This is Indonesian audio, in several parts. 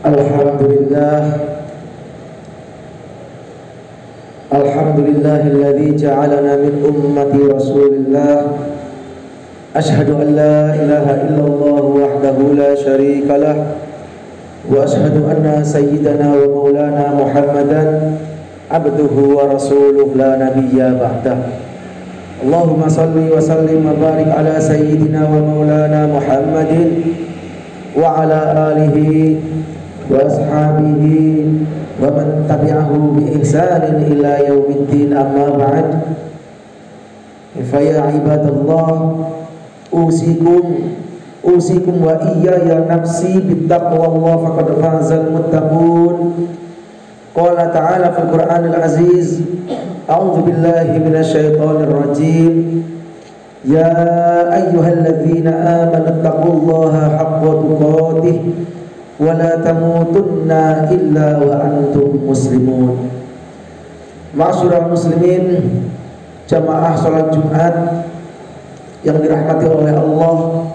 Alhamdulillahilladzi ja'alana min ummati Rasulillah. Ashhadu an la ilaha illallah wahdahu la syarika lah, wa ashhadu anna sayyidana wa maulana Muhammadan abduhu wa rasuluh la nabiyya ba'dah. Allahumma salli wa sallim wa barik ala sayyidina wa maulana Muhammadin wa ala alihi wa ashabihi wa man tabi'ahu bi ihsanin ila yaumiddin, amma ba'd. Fa ya ibadallah, usikum wa iyaya nafsi bittaqwallah faqad fazal muttaqun. Qala ta'ala fil Qur'anil aziz, a'udzu billahi minasyaitonir rajim. Ya ayyuhalladzina amanu taqullaha haqqa tuqatih wa la tamutunna illa wa antum muslimun. Ma'asyiral muslimin, jamaah salat Jumat yang dirahmati oleh Allah,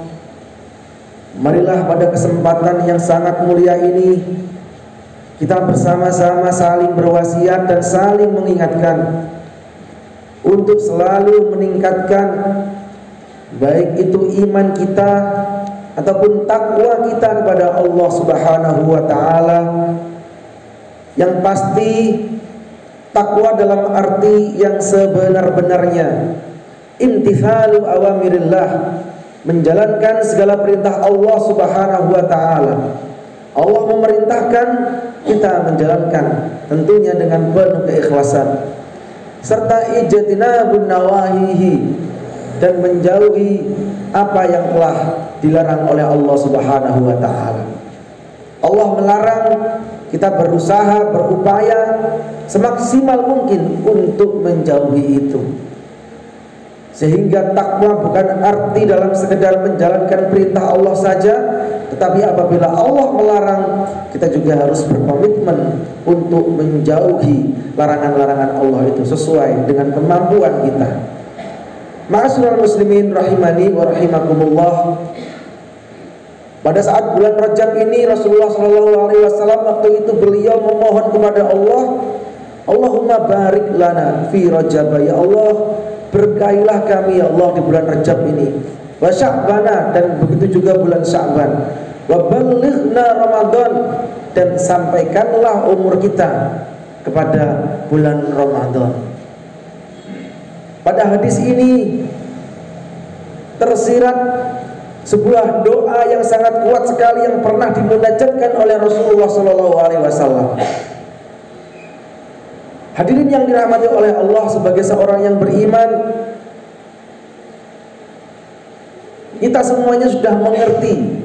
marilah pada kesempatan yang sangat mulia ini kita bersama-sama saling berwasiat dan saling mengingatkan untuk selalu meningkatkan baik itu iman kita ataupun takwa kita kepada Allah Subhanahu wa taala. Yang pasti takwa dalam arti yang sebenar-benarnya, imtithalu awamirillah, menjalankan segala perintah Allah Subhanahu wa taala. Allah memerintahkan, kita menjalankan, tentunya dengan penuh keikhlasan, serta ijtinabun nawahihi, dan menjauhi apa yang telah dilarang oleh Allah Subhanahu wa taala. Allah melarang, kita berusaha, berupaya semaksimal mungkin untuk menjauhi itu. Sehingga takwa bukan arti dalam sekedar menjalankan perintah Allah saja, tetapi apabila Allah melarang, kita juga harus berkomitmen untuk menjauhi larangan-larangan Allah itu sesuai dengan kemampuan kita. Ma'asyiral muslimin rahimani wa rahimakumullah. Pada saat bulan Rajab ini, Rasulullah SAW waktu itu beliau memohon kepada Allah, Allahumma barik lana fi Rajab, ya Allah, berkailah kami ya Allah di bulan Rajab ini, wa Sya'bana, dan begitu juga bulan Sya'ban, wa ballighna Ramadan, dan sampaikanlah umur kita kepada bulan Ramadan. Pada hadis ini tersirat sebuah doa yang sangat kuat sekali yang pernah dimunajatkan oleh Rasulullah SAW. Hadirin yang dirahmati oleh Allah, sebagai seorang yang beriman, kita semuanya sudah mengerti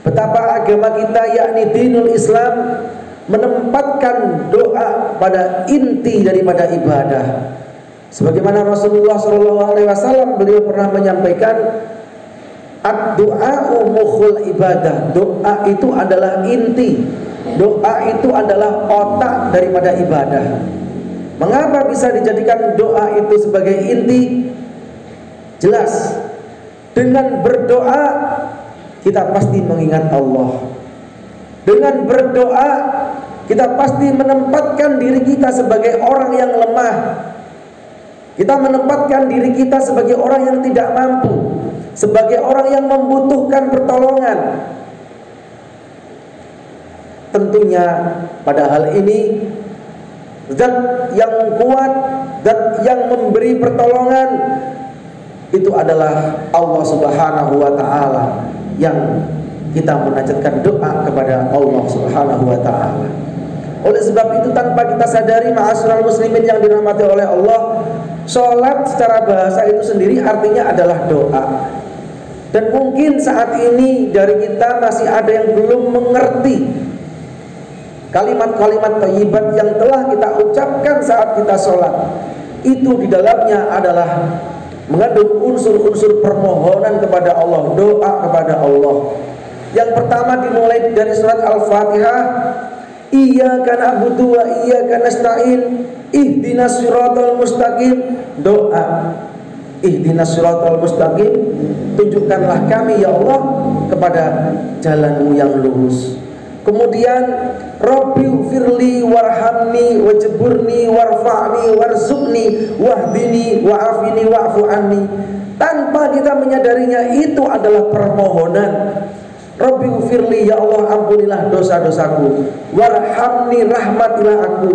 betapa agama kita, yakni dinul Islam, menempatkan doa pada inti daripada ibadah. Sebagaimana Rasulullah SAW, beliau pernah menyampaikan, ad-du'a'u mukhul ibadah, doa itu adalah inti, doa itu adalah otak daripada ibadah. Mengapa bisa dijadikan doa itu sebagai inti? Jelas, dengan berdoa kita pasti mengingat Allah. Dengan berdoa kita pasti menempatkan diri kita sebagai orang yang lemah. Kita menempatkan diri kita sebagai orang yang tidak mampu, sebagai orang yang membutuhkan pertolongan. Tentunya pada hal ini, zat yang kuat, zat yang memberi pertolongan itu adalah Allah Subhanahu wa taala, yang kita munajatkan doa kepada Allah Subhanahu wa taala. Oleh sebab itu, tanpa kita sadari, ma'asyiral muslimin yang dirahmati oleh Allah, salat secara bahasa itu sendiri artinya adalah doa. Dan mungkin saat ini dari kita masih ada yang belum mengerti kalimat-kalimat thayyibat yang telah kita ucapkan saat kita sholat. Itu di dalamnya adalah mengandung unsur-unsur permohonan kepada Allah, doa kepada Allah. Yang pertama dimulai dari surat Al-Fatihah, iyyaka na'budu wa iyyaka nasta'in, ihdinas siratal mustaqim. Doa ihdinas siratal mustaqim, tunjukkanlah kami ya Allah kepada jalan-Mu yang lurus. Kemudian Rabbi firli warhamni wajburni warfa'ni warzuqni wahdini wa'afini wa'fu anni. Tanpa kita menyadarinya itu adalah permohonan. Rabbi firli, ya Allah ampunilah dosa-dosaku, warhamni rahmatilah aku,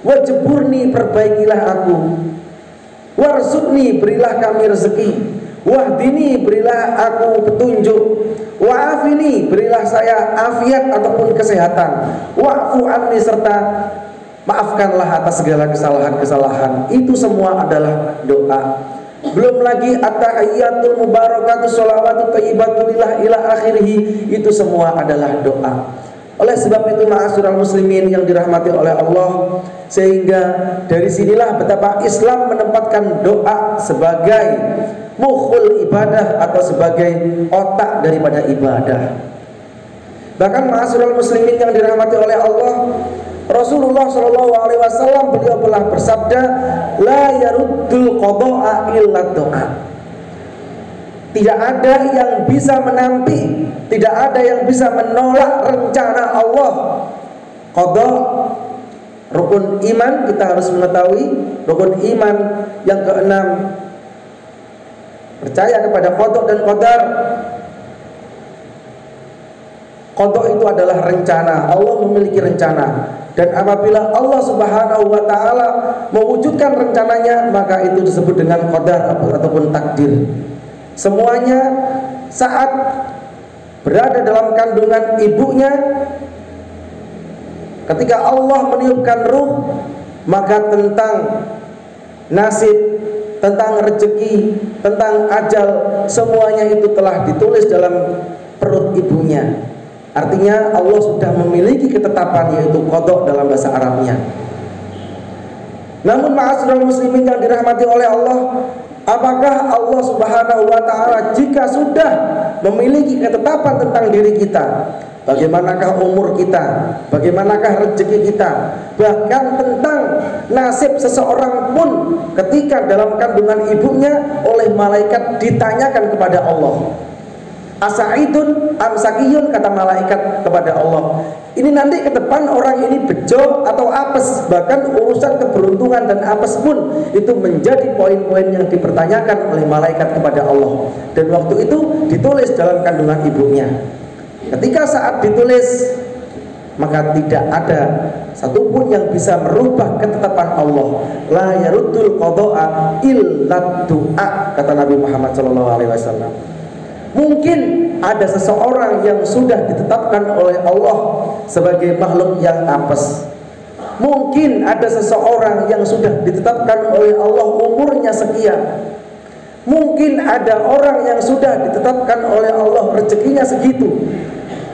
wajburni perbaikilah aku, warzuqni berilah kami rezeki, wahdini berilah aku petunjuk, wa'afini berilah saya afiat ataupun kesehatan, wa'fu anni serta maafkanlah atas segala kesalahan-kesalahan. Itu semua adalah doa. Belum lagi at-tahiyyatul mubarakatuh sholawatu thayyibatu lillah ila akhirih, itu semua adalah doa. Oleh sebab itu ma'asyiral muslimin yang dirahmati oleh Allah, sehingga dari sinilah betapa Islam menempatkan doa sebagai mukhul ibadah atau sebagai otak daripada ibadah. Bahkan ma'asyiral muslimin yang dirahmati oleh Allah, Rasulullah SAW beliau telah bersabda, la yaruddul qada'a illa doa. Tidak ada yang bisa menampi, tidak ada yang bisa menolak rencana Allah. Qada, rukun iman, kita harus mengetahui rukun iman yang keenam, percaya kepada qada dan qadar. Qada itu adalah rencana, Allah memiliki rencana. Dan apabila Allah Subhanahu wa taala mewujudkan rencananya, maka itu disebut dengan qadar ataupun takdir. Semuanya saat berada dalam kandungan ibunya, ketika Allah meniupkan ruh, maka tentang nasib, tentang rezeki, tentang ajal, semuanya itu telah ditulis dalam perut ibunya. Artinya Allah sudah memiliki ketetapan, yaitu qada dalam bahasa Arabnya. Namun ma'asyiral muslimin yang dirahmati oleh Allah, apakah Allah Subhanahu wa taala jika sudah memiliki ketetapan tentang diri kita, bagaimanakah umur kita, bagaimanakah rezeki kita, bahkan tentang nasib seseorang pun ketika dalam kandungan ibunya oleh malaikat ditanyakan kepada Allah. Asaidun amsakiyun, kata malaikat kepada Allah, ini nanti ke depan orang ini bejo atau apes, bahkan urusan keberuntungan dan apes pun itu menjadi poin-poin yang dipertanyakan oleh malaikat kepada Allah. Dan waktu itu ditulis dalam kandungan ibunya. Ketika saat ditulis, maka tidak ada satupun yang bisa merubah ketetapan Allah. La yaruddul qada'a illa du'a, kata Nabi Muhammad SAW. Mungkin ada seseorang yang sudah ditetapkan oleh Allah sebagai makhluk yang apes. Mungkin ada seseorang yang sudah ditetapkan oleh Allah umurnya sekian. Mungkin ada orang yang sudah ditetapkan oleh Allah rezekinya segitu.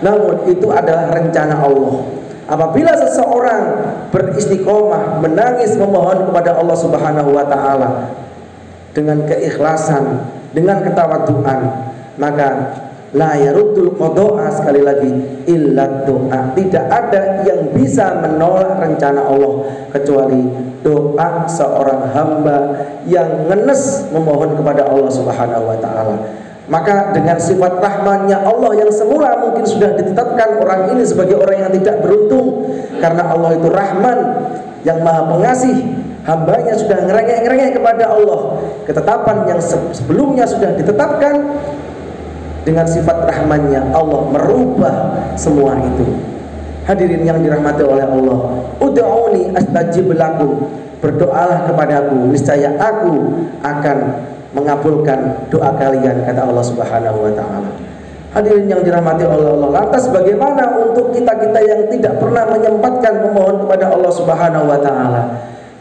Namun itu adalah rencana Allah. Apabila seseorang beristiqomah, menangis memohon kepada Allah Subhanahu wa taala dengan keikhlasan, dengan ketawaduan, maka la yaruddul qada'a, sekali lagi, illa doa. Tidak ada yang bisa menolak rencana Allah kecuali doa seorang hamba yang ngenes memohon kepada Allah Subhanahu wa taala. Maka dengan sifat rahmannya Allah yang semula mungkin sudah ditetapkan orang ini sebagai orang yang tidak beruntung, karena Allah itu Rahman yang Maha Pengasih, hambanya sudah ngerengek-ngerengek kepada Allah. Ketetapan yang sebelumnya sudah ditetapkan, dengan sifat rahmannya Allah merubah semua itu. Hadirin yang dirahmati oleh Allah, ud'uni astajib lakum, berdoalah kepadaku, niscaya aku akan mengabulkan doa kalian, kata Allah Subhanahu wa taala. Hadirin yang dirahmati oleh Allah, lantas bagaimana untuk kita-kita yang tidak pernah menyempatkan memohon kepada Allah Subhanahu wa taala?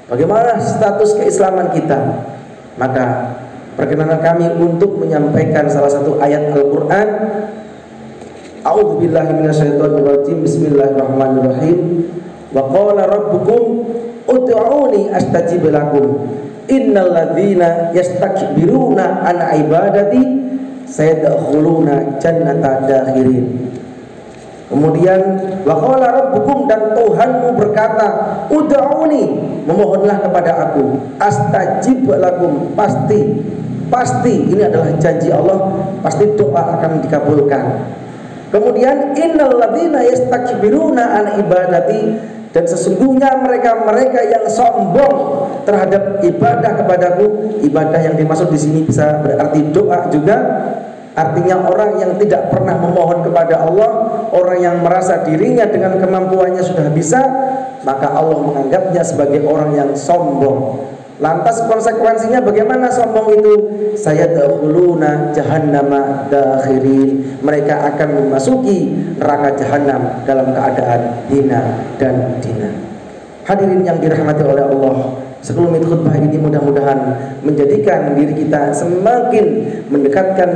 Bagaimana status keislaman kita? Maka perkenanan kami untuk menyampaikan salah satu ayat Al-Quran. A'udzubillahi minasyaitonirrajim. Bismillahirrahmanirrahim. Wa qala rabbukum ud'uni astajib lakum innal ladzina yastakbiruna an ibadati sayadkhuluna jannata dakhirin. Kemudian wa qala rabbukum, dan Tuhanmu berkata, ud'uni, memohonlah kepada aku, astajib lakum, pasti ini adalah janji Allah, pasti doa akan dikabulkan. Kemudian innal ladzina yastakbiruna an ibadati, dan sesungguhnya mereka-mereka yang sombong terhadap ibadah kepadaku. Ibadah yang dimaksud di sini bisa berarti doa juga. Artinya orang yang tidak pernah memohon kepada Allah, orang yang merasa dirinya dengan kemampuannya sudah bisa, maka Allah menganggapnya sebagai orang yang sombong. Lantas konsekuensinya bagaimana sombong itu? Sayadkhuluna jahannama dakhirin. Mereka akan memasuki neraka jahanam dalam keadaan hina dan dina. Hadirin yang dirahmati oleh Allah, sebelum itu khutbah ini mudah-mudahan menjadikan diri kita semakin mendekatkan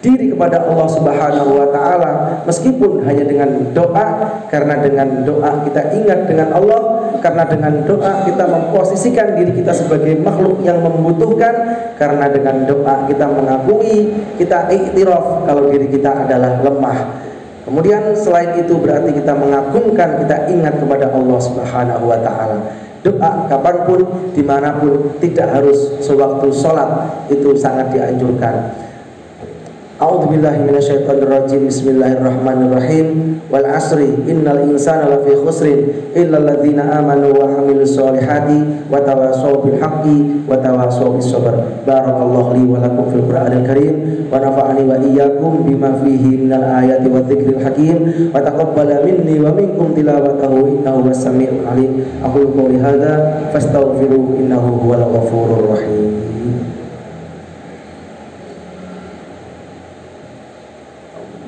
diri kepada Allah Subhanahu wa taala, meskipun hanya dengan doa, karena dengan doa kita ingat dengan Allah, karena dengan doa kita memposisikan diri kita sebagai makhluk yang membutuhkan, karena dengan doa kita mengakui, kita iktiraf kalau diri kita adalah lemah. Kemudian selain itu berarti kita mengagungkan, kita ingat kepada Allah Subhanahu wa taala. Doa kapanpun, dimanapun, tidak harus sewaktu sholat, itu sangat dianjurkan. A'udzubillahi minasyaitonirrajim. Bismillahirrahmanirrahim. Wal asri innal insana lafi khusrin illa alladzina amanu wa 'amilus solihati wa tawassaw bil haqqi wa tawassaw bis sabr. Barakallahu li wa lakum fil Qur'anil Karim wa nafa'ani wa iyyakum bima fihi minal ayati wadh-dhikril hakim wa taqabbala minni wa minkum tilawatahu innahu was-sami'ul 'alim. Aqulu qouli hadza fastaghfiruhu innahu huwal ghafurur rahim.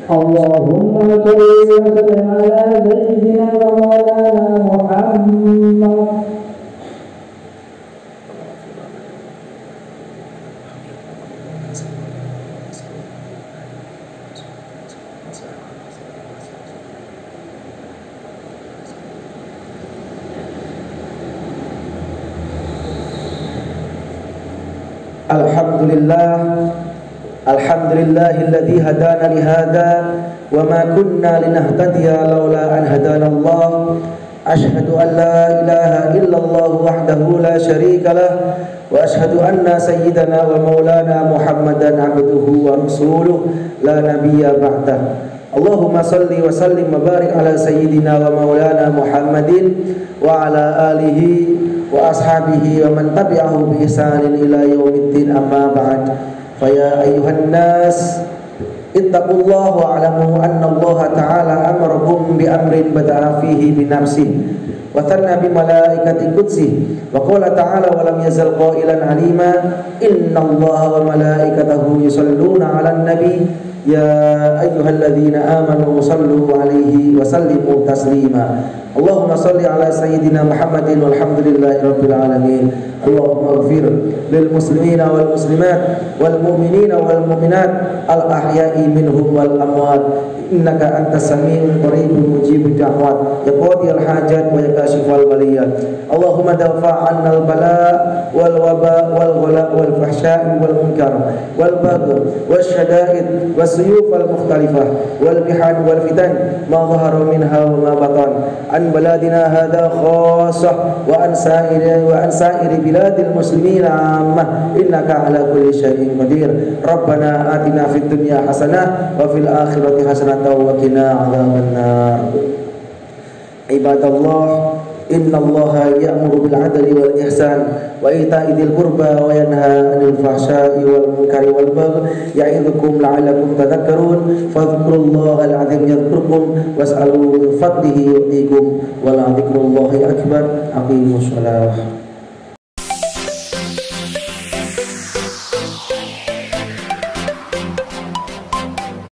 Allahumma shalli wa sallim ala sayyidina wa maulana Muhammad. Alhamdulillah, alhamdulillahilladzi hadana li hadza wa ma kunna linahtadiya laula an hadanallah. Asyhadu an la ilaha illallah wahdahu la syarika lah wa asyhadu anna sayyidana wa maulana Muhammadan abduhu wa rasuluh la nabiyya ba'dah. Allahumma salli wa sallim wa barik ala sayyidina wa maulana Muhammadin wa ala alihi wa ashabihi wa man tabi'ahu bi ihsanin ila yaumiddin, amma ba'd. Faya ayyuhan nas ittaqullaha wa'lamu anna Allah ta'ala amarakum bi amrin bada'a fihi bi nafsihi wa thanna bi malaikati qudsihi wa qala ta'ala wa lam yazal qailan alima inna Allaha wa malaikatahu yusalluna 'alan nabi ya ayyuhalladzina amanu sallu 'alaihi wa sallimu taslima. Allahumma salli ala sayyidina Muhammadin walhamdulillahi rabbil alamin. Allahumma ighfir lil muslimina wal muslimat wal mu'minina wal mu'minat al ahya'i minhum wal amwat innaka antas sami'un qaribun mujibud da'wat ya qadiyal hajat wa ya kashifal baliyat. Allahumma dafa' 'anna al bala' wal waba wal ghala wal fahsya'i wal munkar wal bagh wash syada'id was suyuf al mukhtalifah wal bihan wal fitan ma dhahara minha wa ma batan an baladina hadha khassah wa an sa'iri biladil muslimin ammah innaka ala kulli syai'in qadir. Rabbana atina fid dunya hasanah wa fil akhirati hasanah wa qina adzaban nar. Ibadallah, innallaha ya'muru bil 'adli wal ihsan wa ita'i dzil qurba wa yanha 'anil fahsya'i wal munkari wal baghi ya'idzukum la'allakum tadhakkarun. Fadhkurullahal 'azim yadhkurkum was'aluhu min fadlihi yu'tikum wa la dzikrullahi akbar. Aqimus shalah.